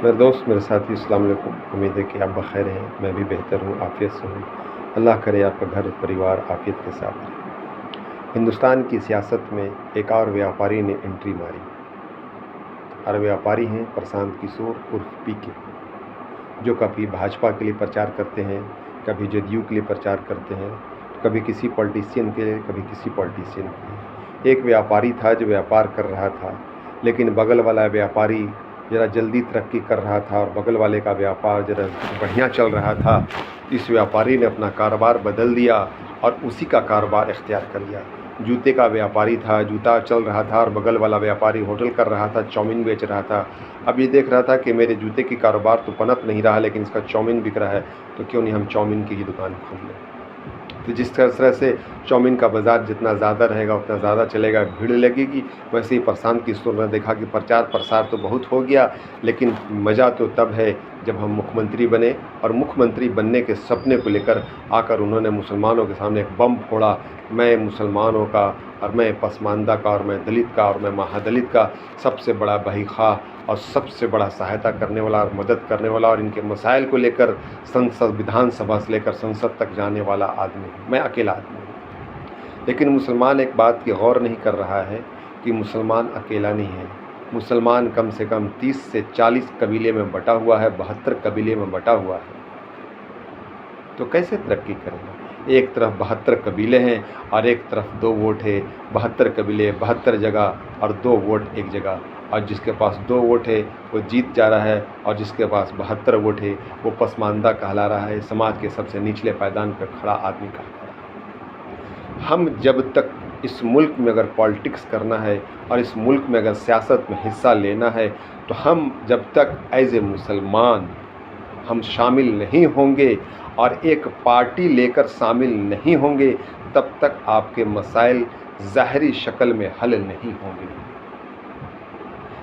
मेरे दोस्त, मेरे साथी, अस्सलाम वालेकुम। उम्मीद है कि आप बख़ैर हैं। मैं भी बेहतर हूँ, आफ़ियत से हूँ। अल्लाह करे आपका घर परिवार आफ़ियत के साथ रहे। हिंदुस्तान की सियासत में एक और व्यापारी ने एंट्री मारी और व्यापारी हैं प्रशांत किशोर उर्फ पीके, जो कभी भाजपा के लिए प्रचार करते हैं, कभी जदयू के लिए प्रचार करते हैं, कभी किसी पॉलिटिशियन के लिए, कभी किसी पॉलिटिशियन के लिए। एक व्यापारी था जो व्यापार कर रहा था, लेकिन बगल वाला व्यापारी ज़रा जल्दी तरक्की कर रहा था और बगल वाले का व्यापार ज़रा बढ़िया चल रहा था। इस व्यापारी ने अपना कारोबार बदल दिया और उसी का कारोबार इख्तियार कर लिया। जूते का व्यापारी था, जूता चल रहा था, और बगल वाला व्यापारी होटल कर रहा था, चाउमीन बेच रहा था। अब ये देख रहा था कि मेरे जूते की कारोबार तो पनप नहीं रहा, लेकिन इसका चाउमीन बिक रहा है, तो क्यों नहीं हम चाउमीन की ही दुकान खोल लें। तो जिस तरह से चाउमीन का बाज़ार जितना ज़्यादा रहेगा उतना ज़्यादा चलेगा, भीड़ लगेगी। वैसे ही प्रशांत किशोर ने देखा कि प्रचार प्रसार तो बहुत हो गया, लेकिन मज़ा तो तब है जब हम मुख्यमंत्री बने। और मुख्यमंत्री बनने के सपने को लेकर आकर उन्होंने मुसलमानों के सामने एक बम फोड़ा। मैं मुसलमानों का, और मैं पसमानदा का, और मैं दलित का, और मैं महादलित का सबसे बड़ा बहीखाह और सबसे बड़ा सहायता करने वाला और मदद करने वाला, और इनके मसाइल को लेकर संसद, विधानसभा से लेकर संसद तक जाने वाला आदमी हूँ। मैं अकेला आदमी हूँ। लेकिन मुसलमान एक बात की गौर नहीं कर रहा है कि मुसलमान अकेला नहीं है। मुसलमान कम से कम 30 से 40 कबीले में बटा हुआ है, 72 कबीले में बटा हुआ है। तो कैसे तरक्की करेगा? एक तरफ 72 कबीले हैं और एक तरफ 2 वोट है। 72 कबीले 72 जगह और 2 वोट एक जगह। और जिसके पास 2 वोट है वो जीत जा रहा है, और जिसके पास 72 वोट है वो पसमानदा कहला रहा है, समाज के सबसे निचले पायदान पर खड़ा आदमी कहला रहा है। हम जब तक इस मुल्क में अगर पॉलिटिक्स करना है और इस मुल्क में अगर सियासत में हिस्सा लेना है, तो हम जब तक एज ए मुसलमान हम शामिल नहीं होंगे और एक पार्टी लेकर शामिल नहीं होंगे, तब तक आपके मसाइल ज़ाहरी शक्ल में हल नहीं होंगे।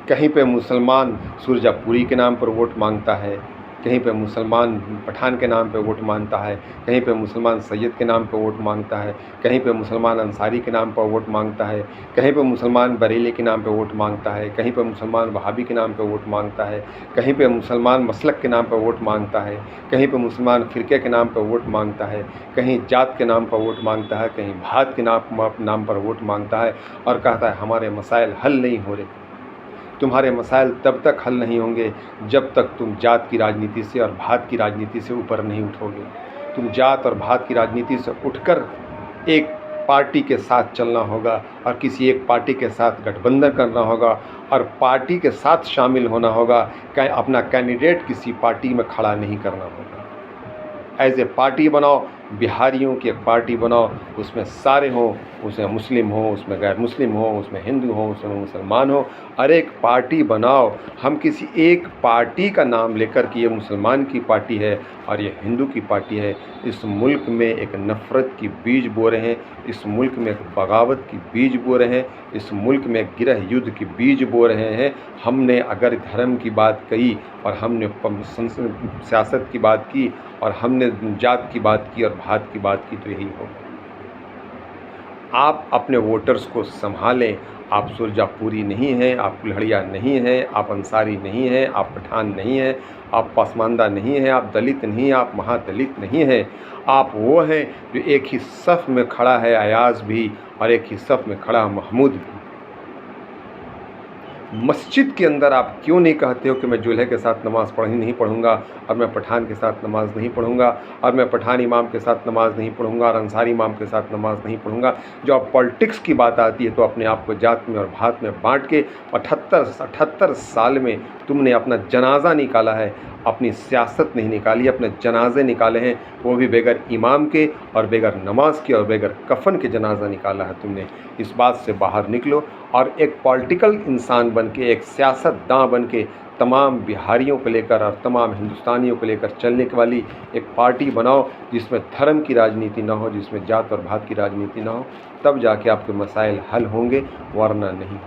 कहीं पे मुसलमान सुरजापुरी के नाम पर वोट मांगता है, कहीं पे मुसलमान पठान के नाम पे वोट मांगता है, कहीं पे मुसलमान सैयद के नाम पे वोट मांगता है, कहीं पे मुसलमान अंसारी के नाम पर वोट मांगता है, कहीं पे मुसलमान बरेली के नाम पे वोट मांगता है, कहीं पे मुसलमान वहाबी के नाम पे वोट मांगता है, कहीं पे मुसलमान मसलक के नाम पर वोट मांगता है, कहीं पे मुसलमान फ़िरके के नाम पर वोट मांगता है, कहीं जात के नाम पर वोट मांगता है, कहीं भात के नाम पर वोट मांगता है, और कहता है हमारे मसाइल हल नहीं हो रहे। तुम्हारे मसाइल तब तक हल नहीं होंगे जब तक तुम जात की राजनीति से और भात की राजनीति से ऊपर नहीं उठोगे। तुम जात और भात की राजनीति से उठकर एक पार्टी के साथ चलना होगा, और किसी एक पार्टी के साथ गठबंधन करना होगा, और पार्टी के साथ शामिल होना होगा। अपना कैंडिडेट किसी पार्टी में खड़ा नहीं करना होगा। एज ए पार्टी बनाओ, बिहारियों की एक पार्टी बनाओ, उसमें सारे हों, उसमें मुस्लिम हो, उसमें गैर मुस्लिम हो, उसमें हिंदू हो, उसमें मुसलमान हो, और एक पार्टी बनाओ। हम किसी एक पार्टी का नाम लेकर कि ये मुसलमान की पार्टी है और ये हिंदू की पार्टी है, इस मुल्क में एक नफ़रत की बीज बो रहे हैं, इस मुल्क में एक बगावत की बीज बो रहे हैं, इस मुल्क में गृह युद्ध की बीज बो रहे हैं। हमने अगर धर्म की बात कही और हमने सियासत की बात की और हमने जात की बात की और भात की बात की, तो यही होगा। आप अपने वोटर्स को संभालें। आप सुरजापुरी नहीं हैं, आप कुल्हड़िया नहीं हैं, आप अंसारी नहीं हैं, आप पठान नहीं हैं, आप पसमानदा नहीं हैं, आप दलित नहीं हैं, आप महादलित नहीं हैं। आप वो हैं जो एक ही सफ़ में खड़ा है अयाज़ भी, और एक ही सफ़ में खड़ा महमूद भी। मस्जिद के अंदर आप क्यों नहीं कहते हो कि मैं दूल्हे के साथ नमाज़ नहीं पढ़ूंगा, और मैं पठान के साथ नमाज़ नहीं पढ़ूंगा, और मैं पठान इमाम के साथ नमाज़ नहीं पढ़ूंगा, और अंसारी इमाम के साथ नमाज़ नहीं पढ़ूंगा। जो अब पॉलिटिक्स की बात आती है तो अपने आप को जात में और भात में बांट के 78 साल में तुमने अपना जनाजा निकाला है, अपनी सियासत नहीं निकाली, अपने जनाजे निकाले हैं, वो भी बगैर इमाम के और बगैर नमाज के और बगैर कफन के जनाजा निकाला है तुमने। इस बात से बाहर निकलो और एक पॉलिटिकल इंसान बन के, एक सियासतदान बन के तमाम बिहारियों को लेकर और तमाम हिंदुस्तानियों को लेकर चलने के वाली एक पार्टी बनाओ, जिसमें धर्म की राजनीति ना हो, जिसमें जात और भात की राजनीति ना हो। तब जाके आपके मसाइल हल होंगे, वरना नहीं।